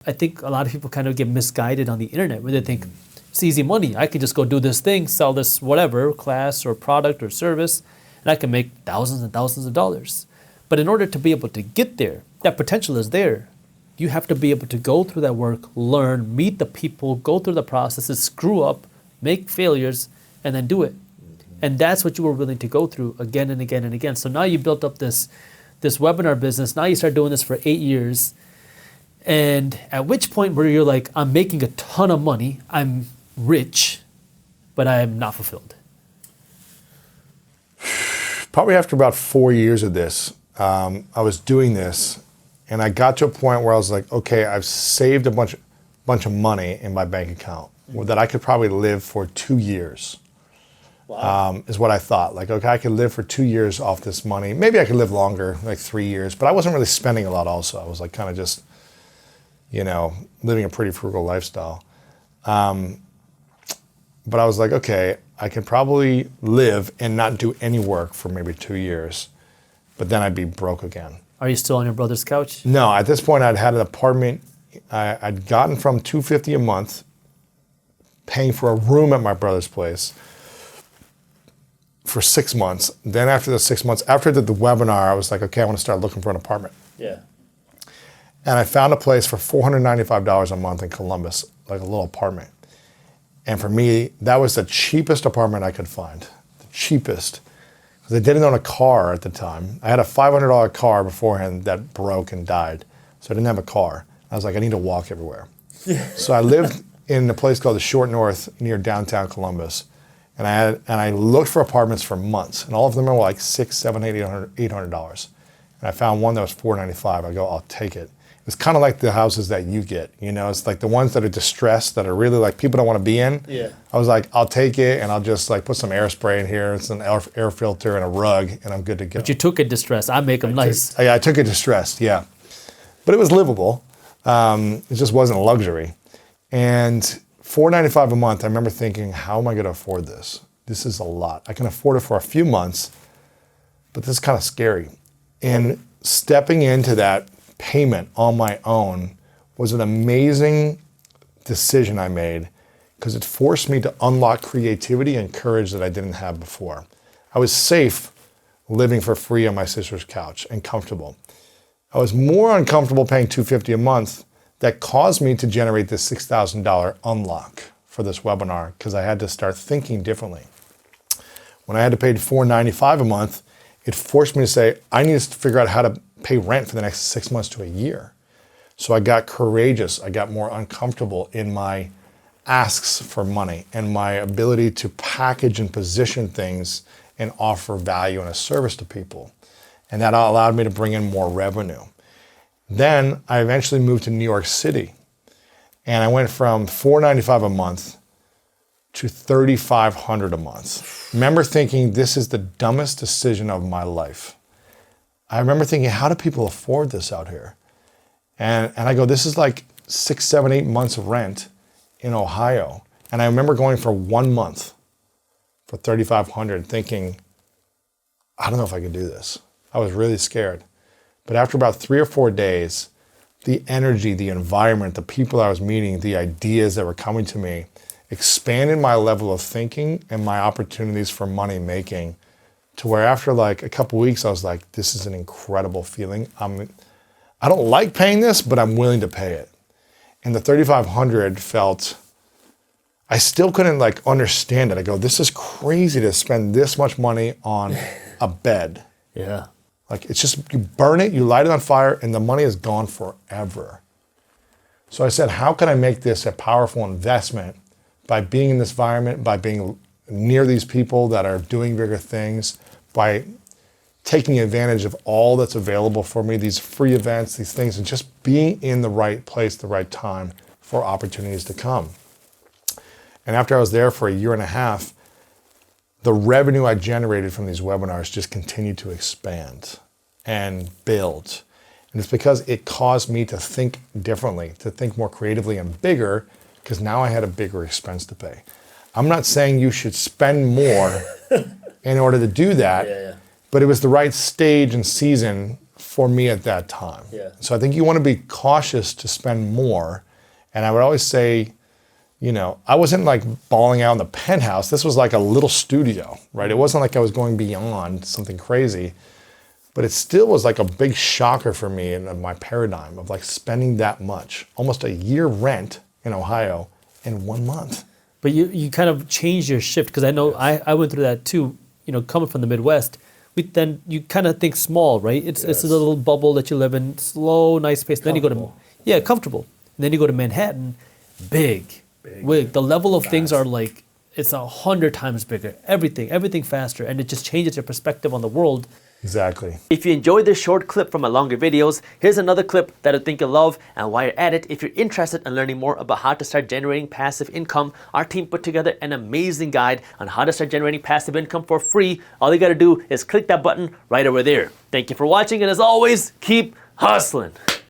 I think a lot of people kind of get misguided on the internet where they think it's easy money. I could just go do this thing, sell this whatever class or product or service, and I can make thousands and thousands of dollars. But in order to be able to get there, that potential is there. You have to be able to go through that work, learn, meet the people, go through the processes, screw up, make failures, and then do it. And that's what you were willing to go through again and again and again. So now you built up this webinar business. Now you start doing this for 8 years. And at which point where you're like, I'm making a ton of money, I'm rich, but I am not fulfilled? Probably after about 4 years of this, I was doing this, and I got to a point where I was like, okay, I've saved a bunch of money in my bank account that I could probably live for 2 years. Wow. Is what I thought. Like, okay, I could live for 2 years off this money. Maybe I could live longer, like 3 years, but I wasn't really spending a lot also. I was like kind of just, living a pretty frugal lifestyle. But I was like, okay, I could probably live and not do any work for maybe 2 years, but then I'd be broke again. Are you still on your brother's couch? No, at this point I'd had an apartment. I'd gotten from $250 a month, paying for a room at my brother's place for 6 months. Then after the 6 months, after I did the webinar, I was like, okay, I want to start looking for an apartment. Yeah. And I found a place for $495 a month in Columbus, like a little apartment. And for me, that was the cheapest apartment I could find, the cheapest. Because I didn't own a car at the time. I had a $500 car beforehand that broke and died. So I didn't have a car. I was like, I need to walk everywhere. So I lived in a place called the Short North near downtown Columbus. And I looked for apartments for months. And all of them were like $600, $700, $800. And I found one that was $495. I go, I'll take it. It's kind of like the houses that you get, it's like the ones that are distressed, that are really like people don't want to be in. Yeah. I was like, I'll take it, and I'll just like put some air spray in here, it's an air filter and a rug, and I'm good to go. But you took it distressed. I make them nice. I took it distressed, yeah. But it was livable. It just wasn't a luxury. And $495 a month, I remember thinking, how am I going to afford this? This is a lot. I can afford it for a few months, but this is kind of scary. And stepping into that payment on my own was an amazing decision I made, because it forced me to unlock creativity and courage that I didn't have before. I was safe living for free on my sister's couch and comfortable. I was more uncomfortable paying $250 a month. That caused me to generate this $6,000 unlock for this webinar, because I had to start thinking differently. When I had to pay $495 a month, it forced me to say, I need to figure out how to pay rent for the next 6 months to a year. So I got courageous. I got more uncomfortable in my asks for money and my ability to package and position things and offer value and a service to people. And that allowed me to bring in more revenue. Then I eventually moved to New York City, and I went from $495 a month to $3,500 a month. Remember thinking, this is the dumbest decision of my life. I remember thinking, how do people afford this out here? And I go, this is like 6, 7, 8 months of rent in Ohio. And I remember going for 1 month for $3,500 thinking, I don't know if I could do this. I was really scared. But after about 3 or 4 days, the energy, the environment, the people I was meeting, the ideas that were coming to me expanded my level of thinking and my opportunities for money making, to where after like a couple weeks, I was like, this is an incredible feeling. I don't like paying this, but I'm willing to pay it. And the $3,500 felt, I still couldn't like understand it. I go, this is crazy to spend this much money on a bed. Yeah. Like, it's just, you burn it, you light it on fire, and the money is gone forever. So I said, how can I make this a powerful investment by being in this environment, by being near these people that are doing bigger things, by taking advantage of all that's available for me, these free events, these things, and just being in the right place, the right time for opportunities to come. And after I was there for 1.5 years, the revenue I generated from these webinars just continued to expand and build. And it's because it caused me to think differently, to think more creatively and bigger, because now I had a bigger expense to pay. I'm not saying you should spend more in order to do that, but it was the right stage and season for me at that time. Yeah. So I think you want to be cautious to spend more. And I would always say, you know, I wasn't like balling out in the penthouse. This was like a little studio, right? It wasn't like I was going beyond something crazy, but it still was like a big shocker for me in my paradigm of like spending that much, almost a year rent in Ohio in 1 month. But you kind of changed your shift, because I know I went through that too. You know, coming from the Midwest, then you kind of think small, right? It's a little bubble that you live in, slow, nice pace. Then you go to comfortable. And then you go to Manhattan, big. The level of things are like, it's 100 times bigger. Everything faster, and it just changes your perspective on the world. Exactly. If you enjoyed this short clip from my longer videos, here's another clip that I think you'll love. And while you're at it, if you're interested in learning more about how to start generating passive income, our team put together an amazing guide on how to start generating passive income for free. All you gotta do is click that button right over there. Thank you for watching, and as always, keep hustling.